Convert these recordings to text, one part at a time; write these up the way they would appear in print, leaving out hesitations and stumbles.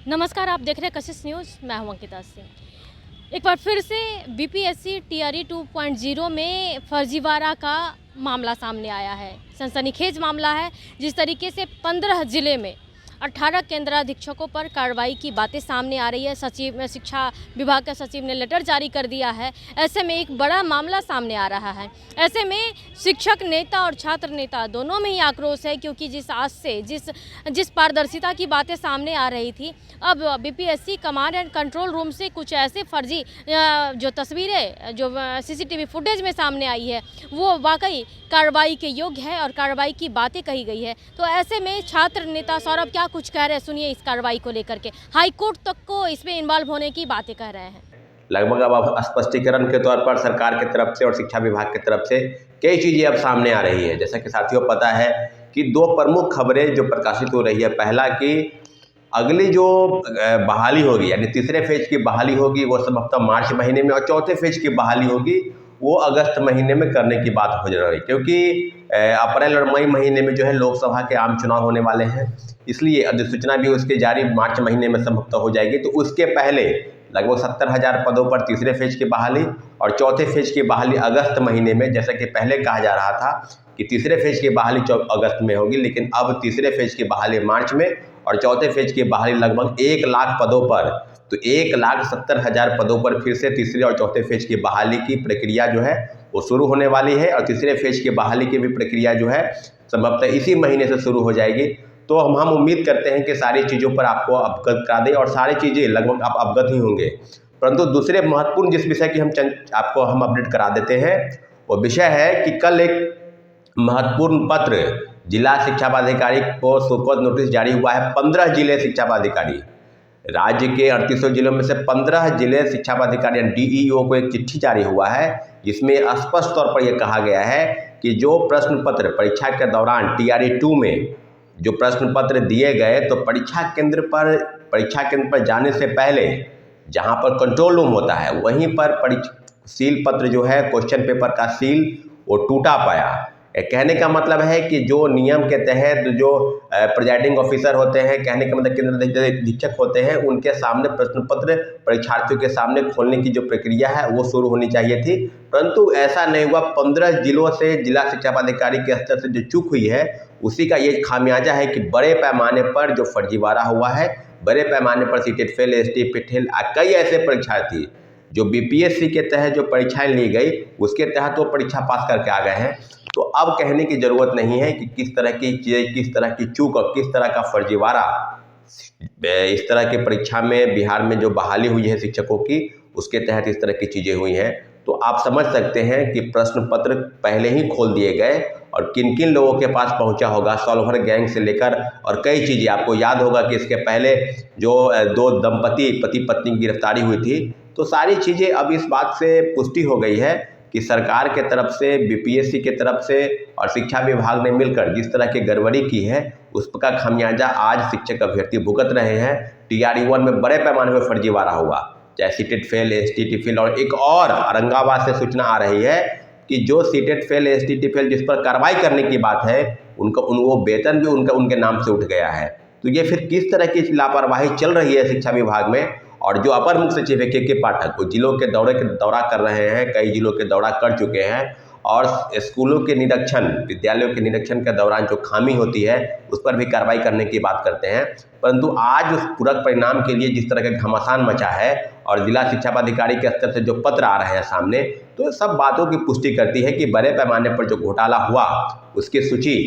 नमस्कार, आप देख रहे हैं कशिश न्यूज़। मैं हूं अंकिता सिंह। एक बार फिर से बीपीएससी टीआरई 2.0 में फर्जीवाड़ा का मामला सामने आया है। सनसनीखेज मामला है। जिस तरीके से 15 जिले में 18 केंद्राधीक्षकों पर कार्रवाई की बातें सामने आ रही है। सचिव शिक्षा विभाग के सचिव ने लेटर जारी कर दिया है। ऐसे में एक बड़ा मामला सामने आ रहा है। ऐसे में शिक्षक नेता और छात्र नेता दोनों में ही आक्रोश है, क्योंकि जिस आज से जिस पारदर्शिता की बातें सामने आ रही थी, अब BPSC command and control room से कुछ ऐसे फर्जी जो तस्वीरें जो सीसीटीवी फुटेज में सामने आई है, वो वाकई कार्रवाई के योग्य है और कार्रवाई की बातें कही गई है। तो ऐसे में छात्र नेता सौरभ क्या कुछ कह रहे हैं, सुनिए इस कार्रवाई को लेकर के। हाई कोर्ट तक को इसमें इन्वॉल्व होने की बातें कह रहे हैं। लगभग अब स्पष्टीकरण के तौर पर सरकार की तरफ से और शिक्षा विभाग की तरफ से कई चीज़ें अब सामने आ रही है। जैसा कि साथियों पता है कि दो प्रमुख खबरें जो प्रकाशित हो रही है, पहला कि अगली जो बहाली होगी, यानी तीसरे फेज की बहाली होगी, वो संभवतः मार्च महीने में, और चौथे फेज की बहाली होगी वो अगस्त महीने में करने की बात हो रही है, क्योंकि अप्रैल और मई महीने में जो है लोकसभा के आम चुनाव होने वाले हैं। इसलिए अधिसूचना भी उसकी जारी मार्च महीने में संभवतः हो जाएगी। तो उसके पहले लगभग 70,000 पदों पर तीसरे फेज की बहाली और चौथे फेज की बहाली अगस्त महीने में, जैसा कि पहले कहा जा रहा था कि तीसरे फेज की बहाली अगस्त में होगी, लेकिन अब तीसरे फेज की बहाली मार्च में और चौथे फेज की बहाली लगभग 1 लाख पदों पर, तो 1,70,000 पदों पर फिर से तीसरे और चौथे फेज की बहाली की प्रक्रिया जो है वो शुरू होने वाली है। और तीसरे फेज की बहाली की भी प्रक्रिया जो है संभवतः इसी महीने से शुरू हो जाएगी। तो हम उम्मीद करते हैं कि सारी चीज़ों पर आपको अवगत करा दें और सारी चीज़ें लगभग आप अवगत ही होंगे। परंतु दूसरे महत्वपूर्ण जिस विषय की आपको हम अपडेट करा देते हैं, वो विषय है कि कल एक महत्वपूर्ण पत्र जिला शिक्षा पदाधिकारी को सुपुर्द नोटिस जारी हुआ है। 15 जिले शिक्षा पदाधिकारी, राज्य के 3800 जिलों में से 15 जिले शिक्षा पदाधिकारी डीईओ को एक चिट्ठी जारी हुआ है, जिसमें स्पष्ट तौर पर यह कहा गया है कि जो प्रश्न पत्र परीक्षा के दौरान टीआरई 2 में जो प्रश्न पत्र दिए गए, तो परीक्षा केंद्र पर जाने से पहले जहां पर कंट्रोल रूम होता है, वहीं पर सील पत्र जो है, क्वेश्चन पेपर का सील वो टूटा पाया। कहने का मतलब है कि जो नियम के तहत जो प्रिजाइडिंग ऑफिसर होते हैं, कहने का मतलब केंद्र अधीक्षक होते हैं, उनके सामने प्रश्न पत्र परीक्षार्थियों के सामने खोलने की जो प्रक्रिया है वो शुरू होनी चाहिए थी, परंतु ऐसा नहीं हुआ। 15 जिलों से जिला शिक्षा पदाधिकारी के स्तर से जो चूक हुई है, उसी का ये खामियाजा है कि बड़े पैमाने पर जो फर्जीवाड़ा हुआ है, बड़े पैमाने पर सीटेट फेल, एसटी फेल, कई ऐसे परीक्षार्थी जो बीपीएससी के तहत जो परीक्षाएं ली गई उसके तहत वो परीक्षा पास करके आ गए हैं। तो अब कहने की ज़रूरत नहीं है कि किस तरह की चीज़ें, किस तरह की चूक और किस तरह का फर्जीवाड़ा इस तरह की परीक्षा में बिहार में जो बहाली हुई है शिक्षकों की, उसके तहत इस तरह की चीज़ें हुई हैं। तो आप समझ सकते हैं कि प्रश्न पत्र पहले ही खोल दिए गए और किन किन लोगों के पास पहुंचा होगा, सॉल्वर गैंग से लेकर और कई चीज़ें। आपको याद होगा कि इसके पहले जो 2 दंपति पति पत्नी की गिरफ्तारी हुई थी। तो सारी चीज़ें अब इस बात से पुष्टि हो गई है कि सरकार के तरफ से, बीपीएससी के तरफ से और शिक्षा विभाग ने मिलकर जिस तरह की गड़बड़ी की है, उसका खामियाजा आज शिक्षक अभ्यर्थी भुगत रहे हैं। टीआरई 1 में बड़े पैमाने पर फर्जीवाड़ा हुआ, चाहे सीटेट फेल, एसटीटी फेल, और एक और औरंगाबाद से सूचना आ रही है कि जो सीटेट फेल, एसटीटी फेल जिस पर कार्रवाई करने की बात है, वो वेतन भी उनके नाम से उठ गया है। तो ये फिर किस तरह की लापरवाही चल रही है शिक्षा विभाग में। और जो अपर मुख्य सचिव है के पाठक, वो जिलों के दौरा कर रहे हैं, कई जिलों के दौरा कर चुके हैं और स्कूलों के निरीक्षण, विद्यालयों के निरीक्षण के दौरान जो खामी होती है उस पर भी कार्रवाई करने की बात करते हैं। परंतु आज उस पूरक परिणाम के लिए जिस तरह का घमासान मचा है और जिला शिक्षा पदाधिकारी के स्तर से जो पत्र आ रहे हैं सामने, तो सब बातों की पुष्टि करती है कि बड़े पैमाने पर जो घोटाला हुआ उसकी सूची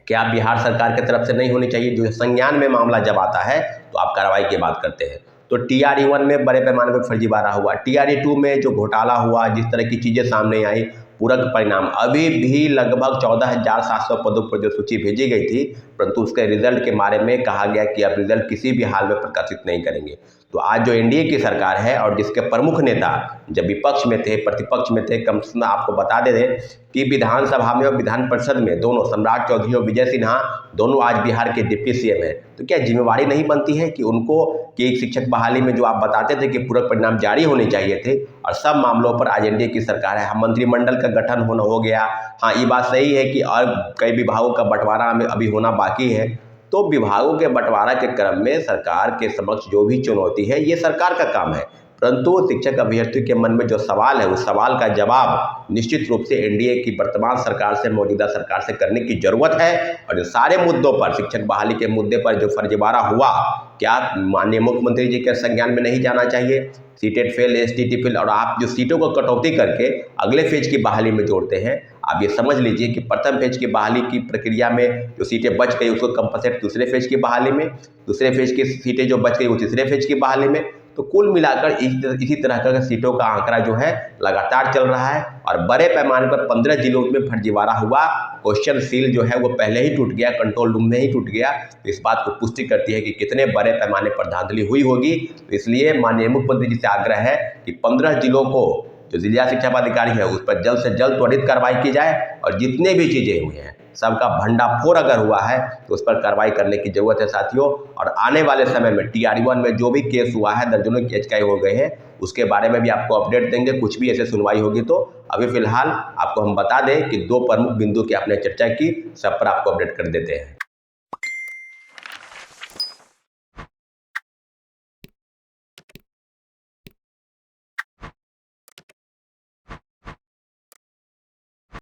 क्या बिहार सरकार की तरफ से नहीं होनी चाहिए। जो संज्ञान में मामला जब आता है तो आप कार्रवाई की बात करते हैं। तो टीआरई 1 में बड़े पैमाने पर फर्जीवाड़ा हुआ, टीआरई 2 में जो घोटाला हुआ, जिस तरह की चीज़ें सामने आई, पूरक परिणाम अभी भी लगभग 14,700 पदों पर जो सूची भेजी गई थी, परंतु उसके रिजल्ट के बारे में कहा गया कि अब रिजल्ट किसी भी हाल में प्रकाशित नहीं करेंगे। तो आज जो एनडीए की सरकार है और जिसके प्रमुख नेता जब विपक्ष में थे, प्रतिपक्ष में थे, कम से कम आपको बता दे दें कि विधानसभा में और विधान परिषद में दोनों सम्राट चौधरी और विजय सिन्हा दोनों आज बिहार के डिप्टी सीएम हैं। तो क्या जिम्मेवारी नहीं बनती है कि उनको कि शिक्षक बहाली में जो आप बताते थे कि पूरक परिणाम जारी होने चाहिए थे, और सब मामलों पर आज एनडीए की सरकार है। मंत्रिमंडल का गठन हो गया। हाँ, ये बात सही है कि और कई विभागों का बंटवारा में अभी होना बाकी है। तो विभागों के बंटवारा के क्रम में सरकार के समक्ष जो भी चुनौती है ये सरकार का काम है, परंतु शिक्षक अभ्यर्थी के मन में जो सवाल है उस सवाल का जवाब निश्चित रूप से एनडीए की वर्तमान सरकार से, मौजूदा सरकार से करने की जरूरत है। और इन सारे मुद्दों पर, शिक्षक बहाली के मुद्दे पर जो फर्जीवाड़ा हुआ, क्या माननीय मुख्यमंत्री जी के संज्ञान में नहीं जाना चाहिए? सीटेट फेल, एसटीटी फेल, और आप जो सीटों को कटौती करके अगले फेज की बहाली में जोड़ते हैं, आप ये समझ लीजिए कि प्रथम फेज की बहाली की प्रक्रिया में जो सीटें बच गई उसको कंपनसेट दूसरे फेज की बहाली में, दूसरे फेज की सीटें जो बच गई वो तीसरे फेज की बहाली में। तो कुल मिलाकर इसी तरह का सीटों का आंकड़ा जो है लगातार चल रहा है और बड़े पैमाने पर 15 जिलों में फर्जीवाड़ा हुआ। क्वेश्चन सील जो है वो पहले ही टूट गया, कंट्रोल रूम में ही टूट गया। तो इस बात को पुष्टि करती है कि कितने बड़े पैमाने पर धांधली हुई होगी। तो इसलिए माननीय मुख्यमंत्री जी से आग्रह है कि 15 जिलों को जो जिला शिक्षा पदाधिकारी है उस पर जल्द से जल्द त्वरित कार्रवाई की जाए और जितने भी चीज़ें हुई हैं सबका भंडाफोड़ अगर हुआ है तो उस पर कार्रवाई करने की जरूरत है साथियों। और आने वाले समय में TRE-1 में जो भी केस हुआ है, दर्जनों केस काय हो गए हैं, उसके बारे में भी आपको अपडेट देंगे। कुछ भी ऐसे सुनवाई होगी तो अभी फिलहाल आपको हम बता दें कि 2 प्रमुख बिंदु की आपने चर्चा की, सब पर आपको अपडेट कर देते हैं।